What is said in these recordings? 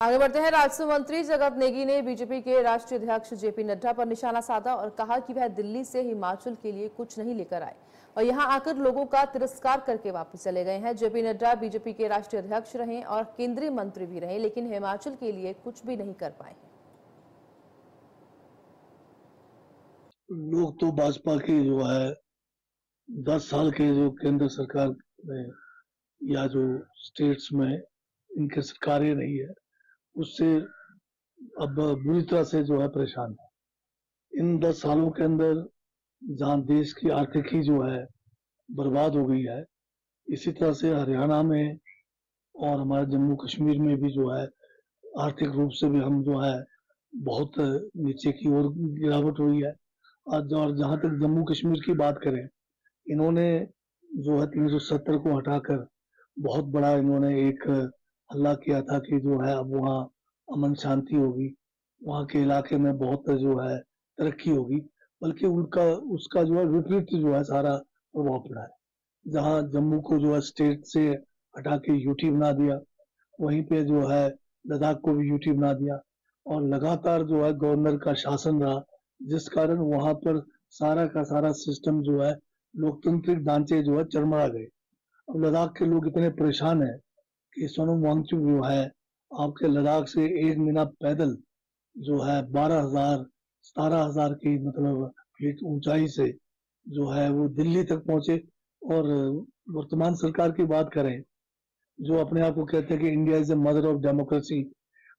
आगे बढ़ते हैं। राजस्व मंत्री जगत नेगी ने बीजेपी के राष्ट्रीय अध्यक्ष जेपी नड्डा पर निशाना साधा और कहा कि वह दिल्ली से हिमाचल के लिए कुछ नहीं लेकर आए और यहां आकर लोगों का तिरस्कार करके वापस चले गए हैं। जेपी नड्डा बीजेपी के राष्ट्रीय अध्यक्ष रहे और केंद्रीय मंत्री भी रहे, लेकिन हिमाचल के लिए कुछ भी नहीं कर पाए। लोग तो भाजपा के जो है 10 साल के जो केंद्र सरकार में या जो स्टेट्स में इनकी सरकारें रही है उससे अब बुरी तरह से जो है परेशान है। इन 10 सालों के अंदर जहां देश की आर्थिकी जो है बर्बाद हो गई है, इसी तरह से हरियाणा में और हमारे जम्मू कश्मीर में भी जो है आर्थिक रूप से भी हम जो है बहुत नीचे की ओर गिरावट हुई है। और जहां तक जम्मू कश्मीर की बात करें, इन्होंने जो है 370 को हटाकर बहुत बड़ा इन्होंने एक हल्ला किया था कि जो है अब वहाँ अमन शांति होगी, वहाँ के इलाके में बहुत जो है तरक्की होगी, बल्कि उनका उसका जो है विपरीत जो है सारा प्रभाव पड़ा है। जहाँ जम्मू को जो है स्टेट से हटा के यूटी बना दिया, वहीं पे जो है लद्दाख को भी यूटी बना दिया और लगातार जो है गवर्नर का शासन रहा, जिस कारण वहां पर सारा का सारा सिस्टम जो है लोकतांत्रिक ढांचे जो है चरमरा गए। अब लद्दाख के लोग इतने परेशान हैं कि सोनम वांगचुक जो है आपके लद्दाख से एक महीना पैदल जो है 12,000-17,000 की मतलब फीट ऊंचाई से जो है वो दिल्ली तक पहुंचे। और वर्तमान सरकार की बात करें, जो अपने आप को कहते हैं कि India is the mother of democracy,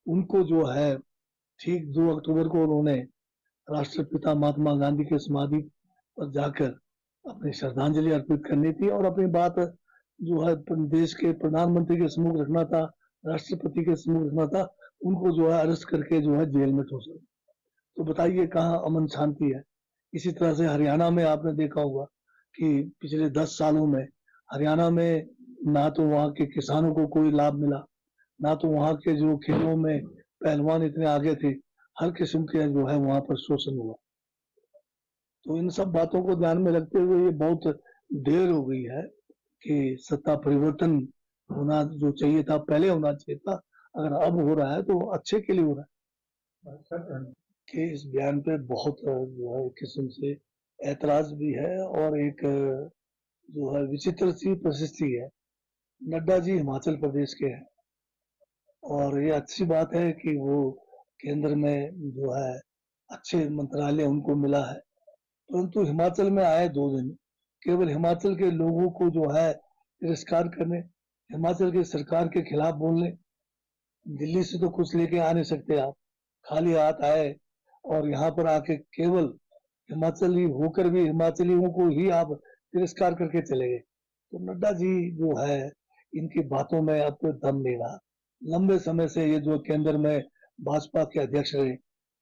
उनको जो है ठीक 2 अक्टूबर को उन्होंने राष्ट्रपिता महात्मा गांधी के समाधि पर जाकर अपनी श्रद्धांजलि अर्पित करनी थी और अपनी बात जो है देश के प्रधानमंत्री के सम्मुख रखना था, राष्ट्रपति के सम्मुख रखना था। उनको जो है अरेस्ट करके जो है जेल में ठोस दिया। तो बताइए कहाँ अमन शांति है। इसी तरह से हरियाणा में आपने देखा होगा कि पिछले 10 सालों में हरियाणा में ना तो वहाँ के किसानों को कोई लाभ मिला, ना तो वहाँ के जो खेलों में पहलवान इतने आगे थे, हर किस्म के जो है वहां पर शोषण हुआ। तो इन सब बातों को ध्यान में रखते हुए ये बहुत देर हो गई है कि सत्ता परिवर्तन होना जो चाहिए था पहले होना चाहिए था। अगर अब हो रहा है तो अच्छे के लिए हो रहा है। कि इस बयान पे बहुत जो है एक किस्म से ऐतराज भी है और एक जो है विचित्र सी परिस्थिति है। नड्डा जी हिमाचल प्रदेश के हैं और ये अच्छी बात है कि वो केंद्र में जो है अच्छे मंत्रालय उनको मिला है, परंतु हिमाचल में आए 2 दिन केवल हिमाचल के लोगों को जो है तिरस्कार करने, हिमाचल की सरकार के खिलाफ बोलने। दिल्ली से तो कुछ लेके आ नहीं सकते आप, खाली हाथ आए और यहाँ पर आके केवल हिमाचली होकर भी हिमाचलियों को ही आप तिरस्कार करके चले गए। तो नड्डा जी जो है इनकी बातों में अब तो दम नहीं रहा। लंबे समय से ये जो केंद्र में भाजपा के अध्यक्ष रहे,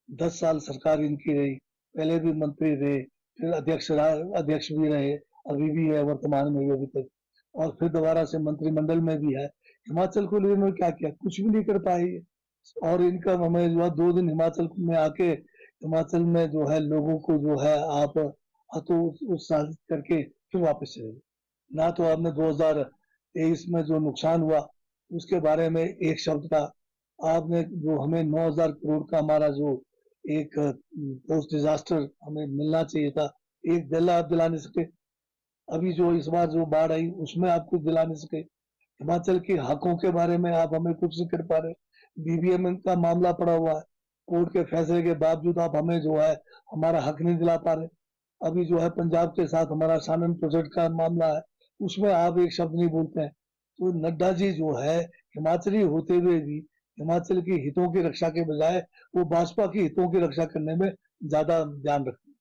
10 साल सरकार इनकी रही, पहले भी मंत्री रहे, फिर अध्यक्ष भी रहे, अभी भी है वर्तमान में अभी तक, और फिर दोबारा से मंत्रिमंडल में भी है। हिमाचल को लिए इन्होंने क्या किया? कुछ भी नहीं कर पाए। और इनका हमें जो है 2 दिन हिमाचल में आके हिमाचल में जो है लोगों को जो है आप उत्साहित करके फिर वापस चले गए। ना तो आपने 2023 में जो नुकसान हुआ उसके बारे में एक शब्द का, आपने जो हमें 9,000 करोड़ का हमारा जो एक पोस्ट डिजास्टर हमें मिलना चाहिए था, एक दिला आप दिला नहीं सके। अभी जो इस बार जो बाढ़ आई उसमें आप कुछ दिला नहीं सके। हिमाचल के हकों के बारे में आप हमें कुछ नहीं कर पा रहे। बीबीएम का मामला पड़ा हुआ है, कोर्ट के फैसले के बावजूद आप हमें जो है हमारा हक नहीं दिला पा रहे। अभी जो है पंजाब के साथ हमारा सानन प्रोजेक्ट का मामला है, उसमें आप एक शब्द नहीं बोलते हैं। तो नड्डा जी जो है हिमाचली होते हुए भी हिमाचल के हितों की रक्षा के बजाय वो भाजपा के हितों की रक्षा करने में ज्यादा ध्यान रखते हैं।